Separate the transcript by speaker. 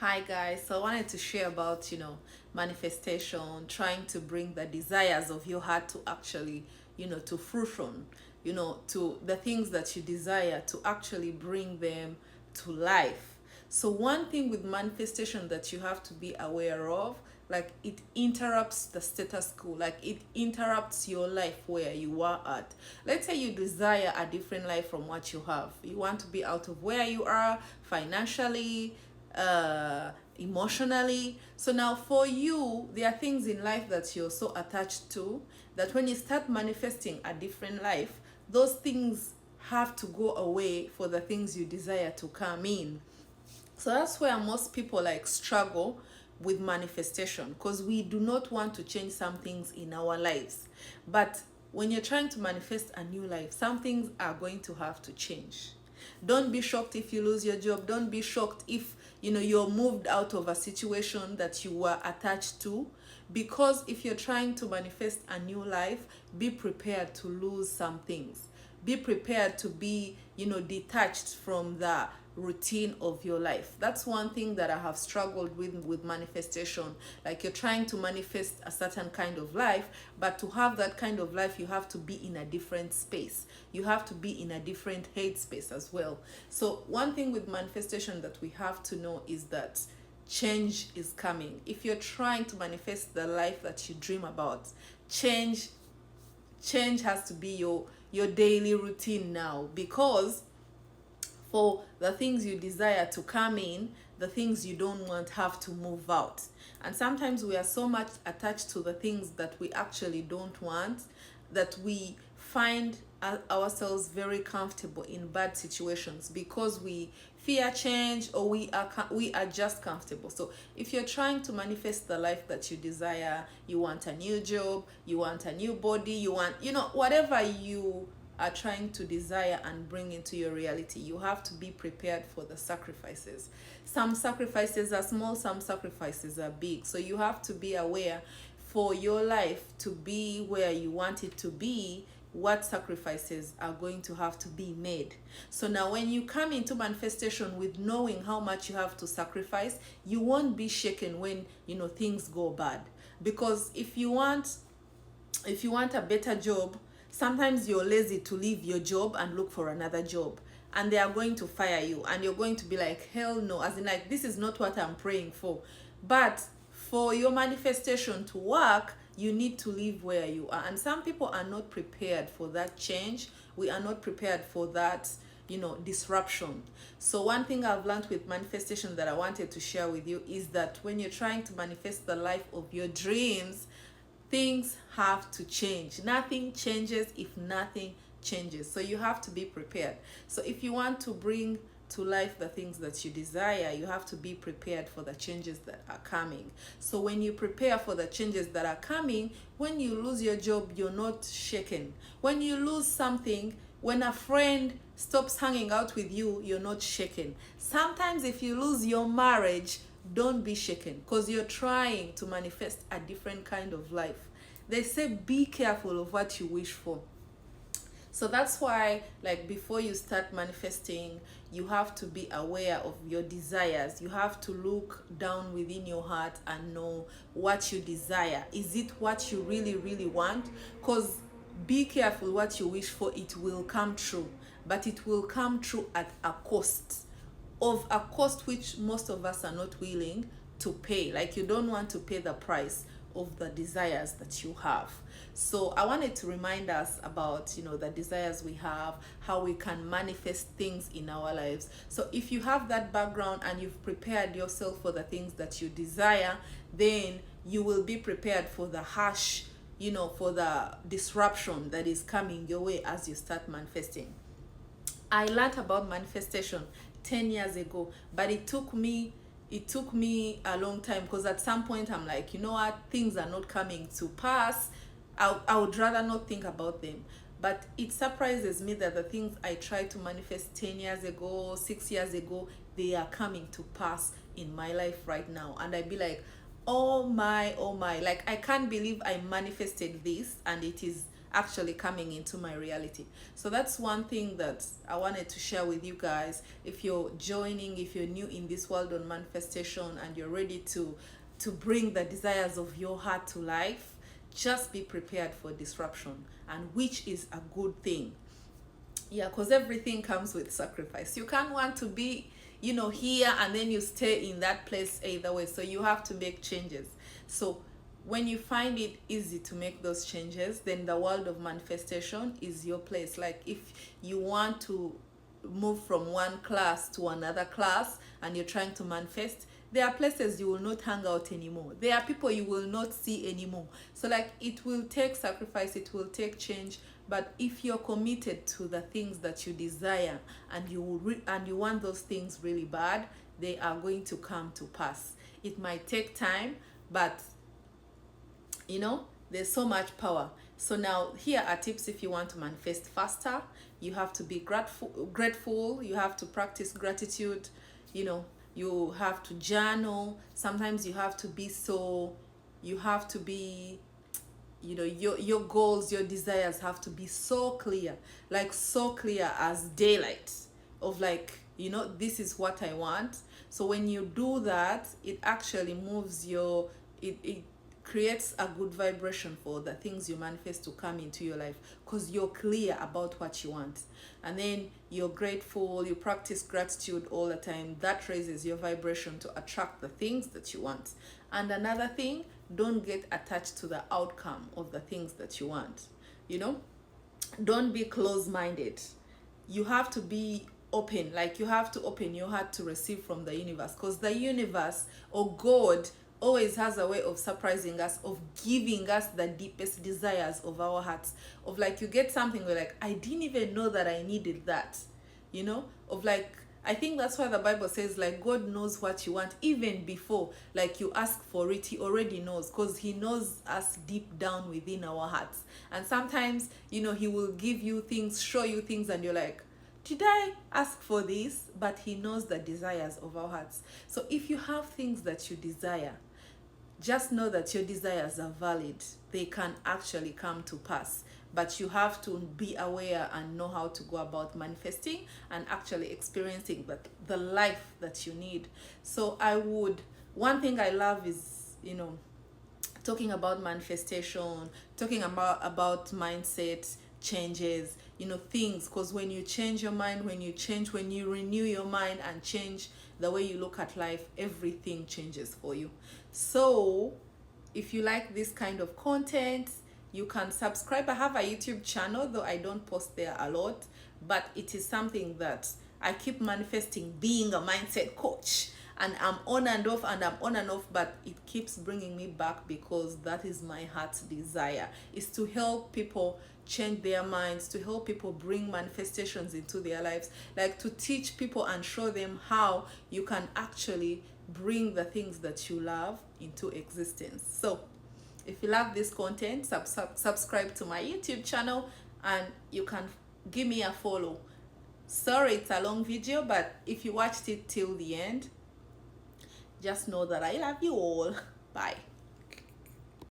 Speaker 1: Hi guys, so I wanted to share about, manifestation, trying to bring the desires of your heart to actually, to fruition, to the things that you desire to actually bring them to life. So one thing with manifestation that you have to be aware of, like it interrupts the status quo, like it interrupts your life where you are at. Let's say you desire a different life from what you have. You want to be out of where you are financially, emotionally. So now for you, there are things in life that you're so attached to that when you start manifesting a different life, those things have to go away for the things you desire to come in. So that's where most people like struggle with manifestation, because we do not want to change some things in our lives. But when you're trying to manifest a new life, some things are going to have to change. Don't be shocked if you lose your job. Don't be shocked if you're moved out of a situation that you were attached to, because if you're trying to manifest a new life, be prepared to lose some things. Be prepared to be detached from the routine of your life. That's one thing that I have struggled with manifestation. Like you're trying to manifest a certain kind of life, but to have that kind of life you have to be in a different space. You have to be in a different head space as well. So one thing with manifestation that we have to know is that change is coming. If you're trying to manifest the life that you dream about, change has to be your daily routine now, because for the things you desire to come in, the things you don't want have to move out. And sometimes we are so much attached to the things that we actually don't want that we find ourselves very comfortable in bad situations because we fear change, or we are just comfortable. So if you're trying to manifest the life that you desire, you want a new job, you want a new body, you want whatever you are trying to desire and bring into your reality, you have to be prepared for the sacrifices. Some sacrifices are small, some sacrifices are big. So you have to be aware, for your life to be where you want it to be, what sacrifices are going to have to be made. So now when you come into manifestation with knowing how much you have to sacrifice, you won't be shaken when things go bad. Because if you want a better job, sometimes you're lazy to leave your job and look for another job, and they are going to fire you, and you're going to be like, hell no, as in like, this is not what I'm praying for. But for your manifestation to work, you need to live where you are. And some people are not prepared for that change. We are not prepared for that disruption. So one thing I've learned with manifestation that I wanted to share with you is that when you're trying to manifest the life of your dreams, things have to change. Nothing changes if nothing changes. So you have to be prepared. So if you want to bring to life the things that you desire, you have to be prepared for the changes that are coming. So when you prepare for the changes that are coming, when you lose your job, you're not shaken. When you lose something, when a friend stops hanging out with you, you're not shaken. Sometimes if you lose your marriage, don't be shaken, because you're trying to manifest a different kind of life. They say be careful of what you wish for. So that's why, like, before you start manifesting, you have to be aware of your desires. You have to look down within your heart and know what you desire. Is it what you really, really want? Because be careful what you wish for, it will come true, but it will come true at a cost, of a cost which most of us are not willing to pay. Like, you don't want to pay the price of the desires that you have. So I wanted to remind us about the desires we have, how we can manifest things in our lives. So if you have that background and you've prepared yourself for the things that you desire, then you will be prepared for the harsh, for the disruption that is coming your way as you start manifesting. I learned about manifestation 10 years ago, but it took me a long time, because at some point I'm like, you know what, things are not coming to pass. I would rather not think about them. But it surprises me that the things I tried to manifest 10 years ago, 6 years ago, they are coming to pass in my life right now. And I'd be like, oh my, like, I can't believe I manifested this, and it is actually coming into my reality. So that's one thing that I wanted to share with you guys. If you're joining, if you're new in this world on manifestation and you're ready to bring the desires of your heart to life, just be prepared for disruption, and which is a good thing. Yeah, because everything comes with sacrifice. You can't want to be, here and then you stay in that place either way. So you have to make changes. So when you find it easy to make those changes, then the world of manifestation is your place. Like if you want to move from one class to another class and you're trying to manifest, there are places you will not hang out anymore. There are people you will not see anymore. So like it will take sacrifice, it will take change. But if you're committed to the things that you desire and you want those things really bad, they are going to come to pass. It might take time, but there's so much power. So now here are tips. If you want to manifest faster, you have to be grateful. You have to practice gratitude. You have to journal. Sometimes you have to be your goals, your desires have to be so clear, like so clear as daylight, of like, this is what I want. So when you do that, it actually moves it creates a good vibration for the things you manifest to come into your life, because you're clear about what you want. And then you're grateful, you practice gratitude all the time. That raises your vibration to attract the things that you want. And another thing, don't get attached to the outcome of the things that you want. Don't be close-minded. You have to be open. Like you have to open your heart to receive from the universe, because the universe or God always has a way of surprising us, of giving us the deepest desires of our hearts. Of like, you get something, we're like, I didn't even know that I needed that. Of like, I think that's why the Bible says, like, God knows what you want even before like you ask for it. He already knows, because he knows us deep down within our hearts. And sometimes he will give you things, show you things, and you're like, did I ask for this? But he knows the desires of our hearts. So if you have things that you desire, just know that your desires are valid. They can actually come to pass. But you have to be aware and know how to go about manifesting and actually experiencing the life that you need. So one thing I love is, talking about manifestation, talking about mindset changes, things, because when you change your mind, when you renew your mind and change the way you look at life, everything changes for you. So if you like this kind of content, you can subscribe. I have a YouTube channel, though I don't post there a lot, but it is something that I keep manifesting, being a mindset coach. And I'm on and off, but it keeps bringing me back, because that is my heart's desire, is to help people change their minds, to help people bring manifestations into their lives, like to teach people and show them how you can actually bring the things that you love into existence. So if you love this content, subscribe to my YouTube channel, and you can give me a follow. Sorry it's a long video, but if you watched it till the end, just know that I love you all. Bye.